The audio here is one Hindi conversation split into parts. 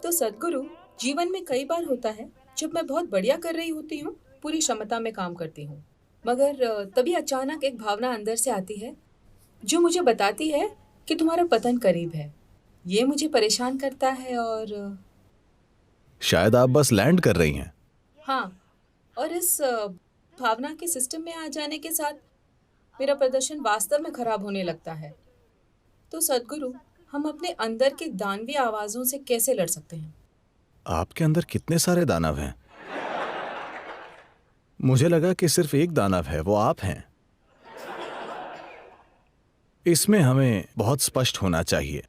तो सद्गुरु, जीवन में कई बार होता है जब मैं बहुत बढ़िया कर रही होती हूँ, पूरी क्षमता में काम करती हूँ, मगर तभी अचानक एक भावना अंदर से आती है जो मुझे बताती है कि तुम्हारा पतन करीब है। ये मुझे परेशान करता है और शायद आप बस लैंड कर रही हैं। हाँ, और इस भावना के सिस्टम में आ जाने के साथ मेरा प्रदर्शन वास्तव में खराब होने लगता है। तो सद्गुरु, हम अपने अंदर की दानवी आवाजों से कैसे लड़ सकते हैं? आपके अंदर कितने सारे दानव हैं? मुझे लगा कि सिर्फ एक दानव है, वो आप हैं। इसमें हमें बहुत स्पष्ट होना चाहिए।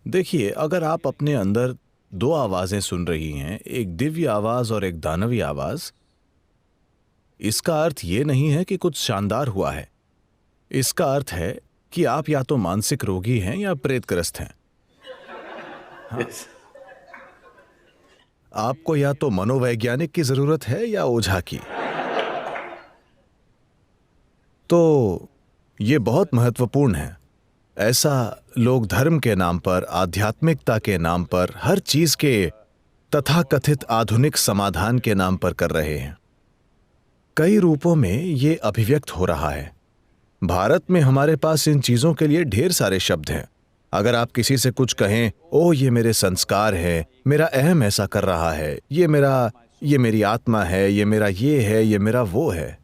देखिए, अगर आप अपने अंदर दो आवाजें सुन रही हैं, एक दिव्य आवाज और एक दानवी आवाज, इसका अर्थ यह नहीं है कि कुछ शानदार हुआ है। इसका अर्थ है कि आप या तो मानसिक रोगी हैं या प्रेतग्रस्त हैं। हाँ। आपको या तो मनोवैज्ञानिक की जरूरत है या ओझा की। तो यह बहुत महत्वपूर्ण है। ऐसा लोग धर्म के नाम पर, आध्यात्मिकता के नाम पर, हर चीज के तथाकथित आधुनिक समाधान के नाम पर कर रहे हैं। कई रूपों में यह अभिव्यक्त हो रहा है। भारत में हमारे पास इन चीजों के लिए ढेर सारे शब्द हैं। अगर आप किसी से कुछ कहें, ओह ये मेरे संस्कार है, मेरा अहम ऐसा कर रहा है, ये मेरी आत्मा है, ये मेरा ये है, ये मेरा वो है।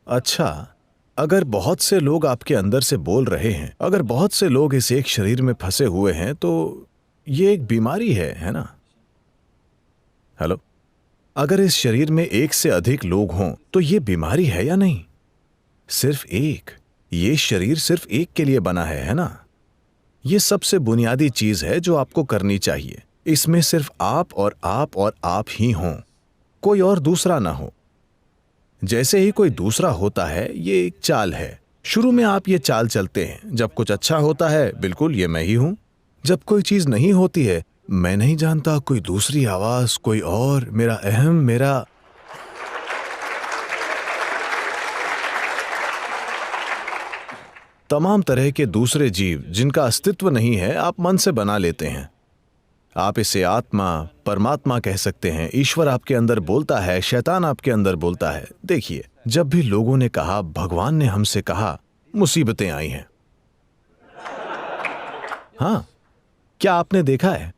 अच्छा, अगर बहुत से लोग आपके अंदर से बोल रहे हैं, अगर बहुत से लोग इस एक शरीर में फंसे हुए हैं, तो ये एक बीमारी है ना? हेलो? अगर इस शरीर में एक से अधिक लोग हों, तो ये बीमारी है या नहीं? सिर्फ एक। ये शरीर सिर्फ एक के लिए बना है ना? ये सबसे बुनियादी चीज है जो आपको करनी चाहिए। इसमें सिर्फ आप और आप और आप ही हों, कोई और दूसरा ना हो। जैसे ही कोई दूसरा होता है, ये एक चाल है। शुरू में आप ये चाल चलते हैं। जब कुछ अच्छा होता है, बिल्कुल ये मैं ही हूं। जब कोई चीज नहीं होती है, मैं नहीं जानता, कोई दूसरी आवाज, कोई और, मेरा अहम, मेरा। तमाम तरह के दूसरे जीव जिनका अस्तित्व नहीं है, आप मन से बना लेते हैं। आप इसे आत्मा, परमात्मा कह सकते हैं। ईश्वर आपके अंदर बोलता है, शैतान आपके अंदर बोलता है। देखिए, जब भी लोगों ने कहा, भगवान ने हमसे कहा, मुसीबतें आई हैं। हां, क्या आपने देखा है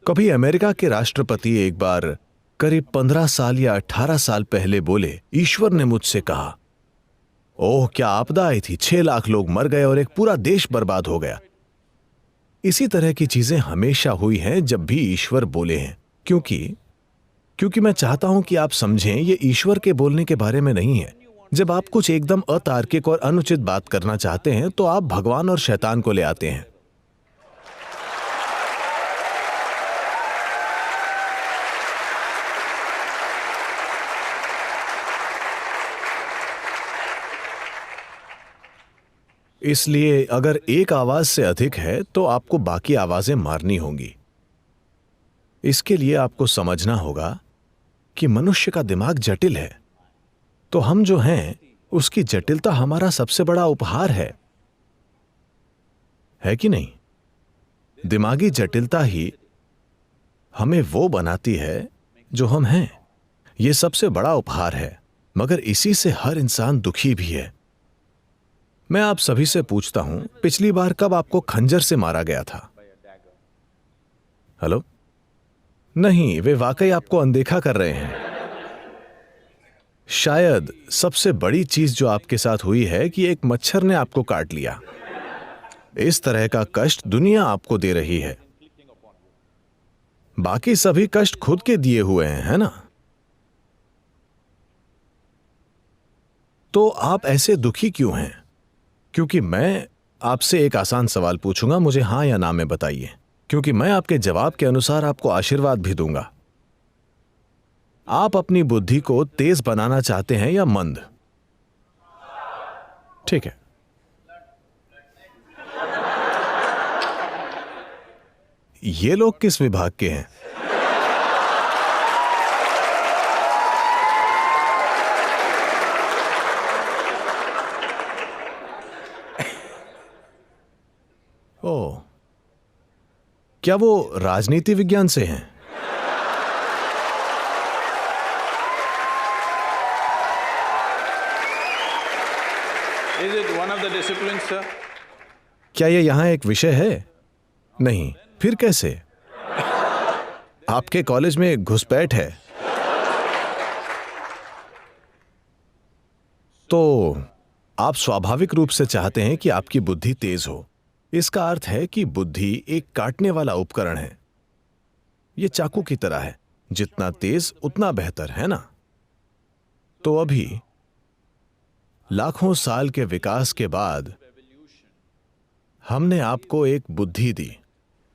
कभी अमेरिका के राष्ट्रपति एक बार करीब 15 साल या 18 साल पहले बोले, ईश्वर ने मुझसे कहा। ओह क्या आपदा आई थी, 6 लाख लोग मर गए और एक पूरा देश बर्बाद हो गया। इसी तरह की चीजें हमेशा हुई हैं जब भी ईश्वर बोले हैं। क्योंकि मैं चाहता हूं कि आप समझें, ये ईश्वर के बोलने के बारे में नहीं है। जब आप कुछ एकदम अतार्किक और अनुचित बात करना चाहते हैं, तो आप भगवान और शैतान को ले आते हैं। इसलिए अगर एक आवाज से अधिक है, तो आपको बाकी आवाजें मारनी होंगी। इसके लिए आपको समझना होगा कि मनुष्य का दिमाग जटिल है। तो हम जो हैं, उसकी जटिलता हमारा सबसे बड़ा उपहार है कि नहीं? दिमागी जटिलता ही हमें वो बनाती है जो हम हैं। यह सबसे बड़ा उपहार है, मगर इसी से हर इंसान दुखी भी है। मैं आप सभी से पूछता हूं, पिछली बार कब आपको खंजर से मारा गया था? हेलो? नहीं, वे वाकई आपको अनदेखा कर रहे हैं। शायद सबसे बड़ी चीज जो आपके साथ हुई है कि एक मच्छर ने आपको काट लिया। इस तरह का कष्ट दुनिया आपको दे रही है। बाकी सभी कष्ट खुद के दिए हुए हैं, है ना? तो आप ऐसे दुखी क्यों हैं? क्योंकि मैं आपसे एक आसान सवाल पूछूंगा, मुझे हां या ना में बताइए, क्योंकि मैं आपके जवाब के अनुसार आपको आशीर्वाद भी दूंगा। आप अपनी बुद्धि को तेज बनाना चाहते हैं या मंद? ठीक है। ये लोग किस विभाग के हैं? ओह, क्या वो राजनीति विज्ञान से हैं? Is it one of the disciplines, sir? क्या ये यहां एक विषय है? नहीं, फिर कैसे? आपके कॉलेज में घुसपैठ है। तो आप स्वाभाविक रूप से चाहते हैं कि आपकी बुद्धि तेज हो। इसका अर्थ है कि बुद्धि एक काटने वाला उपकरण है। यह चाकू की तरह है, जितना तेज उतना बेहतर, है ना? तो अभी लाखों साल के विकास के बाद हमने आपको एक बुद्धि दी।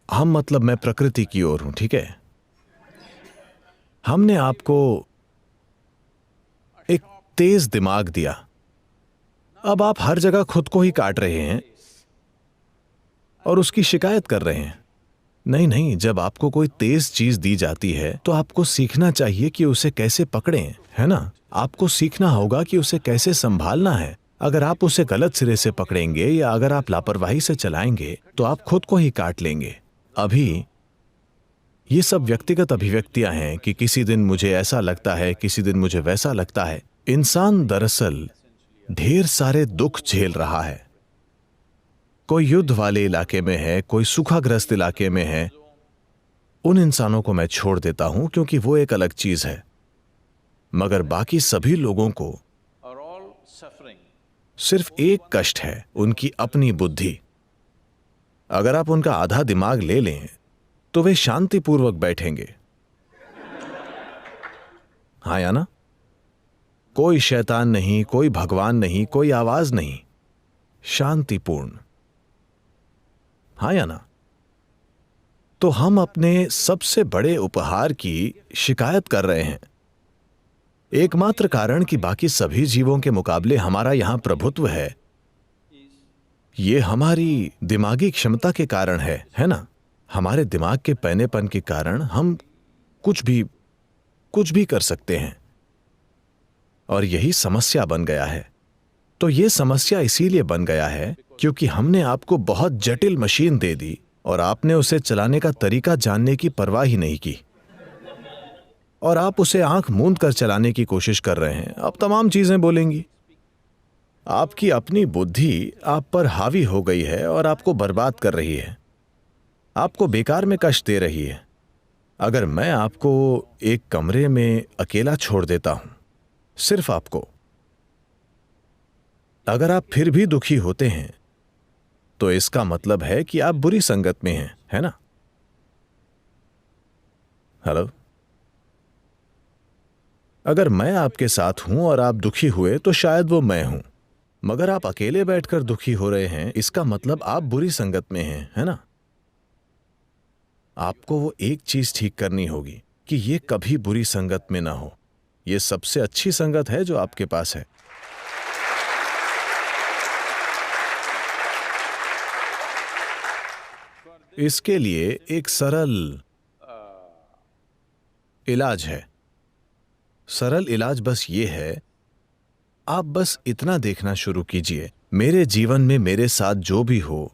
हम मतलब मैं प्रकृति की ओर हूं, ठीक है? हमने आपको एक तेज दिमाग दिया। अब आप हर जगह खुद को ही काट रहे हैं और उसकी शिकायत कर रहे हैं। नहीं नहीं, जब आपको कोई तेज चीज दी जाती है तो आपको सीखना चाहिए कि उसे कैसे पकड़ें, है ना? आपको सीखना होगा कि उसे कैसे संभालना है। अगर आप उसे गलत सिरे से पकड़ेंगे या अगर आप लापरवाही से चलाएंगे तो आप खुद को ही काट लेंगे। अभी ये सब व्यक्तिगत अभिव्यक्तियां हैं कि किसी दिन मुझे ऐसा लगता है, किसी दिन मुझे वैसा लगता है। इंसान दरअसल ढेर सारे दुख झेल रहा है। कोई युद्ध वाले इलाके में है, कोई सूखाग्रस्त इलाके में है। उन इंसानों को मैं छोड़ देता हूं क्योंकि वो एक अलग चीज है, मगर बाकी सभी लोगों को Are all suffering? सिर्फ एक कष्ट है, उनकी अपनी बुद्धि। अगर आप उनका आधा दिमाग ले लें तो वे शांतिपूर्वक बैठेंगे। हाँ या ना? कोई शैतान नहीं, कोई भगवान नहीं, कोई आवाज नहीं, शांतिपूर्ण। हाँ या ना? तो हम अपने सबसे बड़े उपहार की शिकायत कर रहे हैं। एकमात्र कारण कि बाकी सभी जीवों के मुकाबले हमारा यहां प्रभुत्व है, यह हमारी दिमागी क्षमता के कारण है ना? हमारे दिमाग के पैनेपन के कारण हम कुछ भी कर सकते हैं, और यही समस्या बन गया है। तो यह समस्या इसीलिए बन गया है क्योंकि हमने आपको बहुत जटिल मशीन दे दी और आपने उसे चलाने का तरीका जानने की परवाह ही नहीं की, और आप उसे आंख मूंद कर चलाने की कोशिश कर रहे हैं। अब तमाम चीजें बोलेंगी। आपकी अपनी बुद्धि आप पर हावी हो गई है और आपको बर्बाद कर रही है, आपको बेकार में कष्ट दे रही है। अगर मैं आपको एक कमरे में अकेला छोड़ देता हूं, सिर्फ आपको, अगर आप फिर भी दुखी होते हैं तो इसका मतलब है कि आप बुरी संगत में हैं, है ना? हेलो? अगर मैं आपके साथ हूं और आप दुखी हुए तो शायद वो मैं हूं, मगर आप अकेले बैठकर दुखी हो रहे हैं, इसका मतलब आप बुरी संगत में हैं, है ना? आपको वो एक चीज ठीक करनी होगी कि ये कभी बुरी संगत में ना हो। ये सबसे अच्छी संगत है जो आपके पास है। इसके लिए एक सरल इलाज है। सरल इलाज बस ये है, आप बस इतना देखना शुरू कीजिए, मेरे जीवन में मेरे साथ जो भी हो,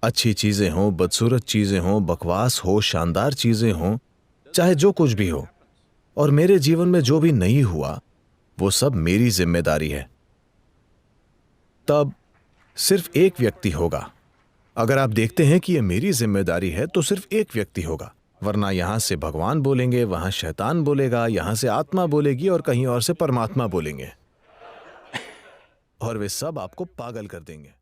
अच्छी चीजें हों, बदसूरत चीजें हों, बकवास हो, शानदार चीजें हों, चाहे जो कुछ भी हो, और मेरे जीवन में जो भी नहीं हुआ वो सब मेरी जिम्मेदारी है। तब सिर्फ एक व्यक्ति होगा। अगर आप देखते हैं कि यह मेरी जिम्मेदारी है तो सिर्फ एक व्यक्ति होगा, वरना यहां से भगवान बोलेंगे, वहां शैतान बोलेगा, यहां से आत्मा बोलेगी और कहीं और से परमात्मा बोलेंगे, और वे सब आपको पागल कर देंगे।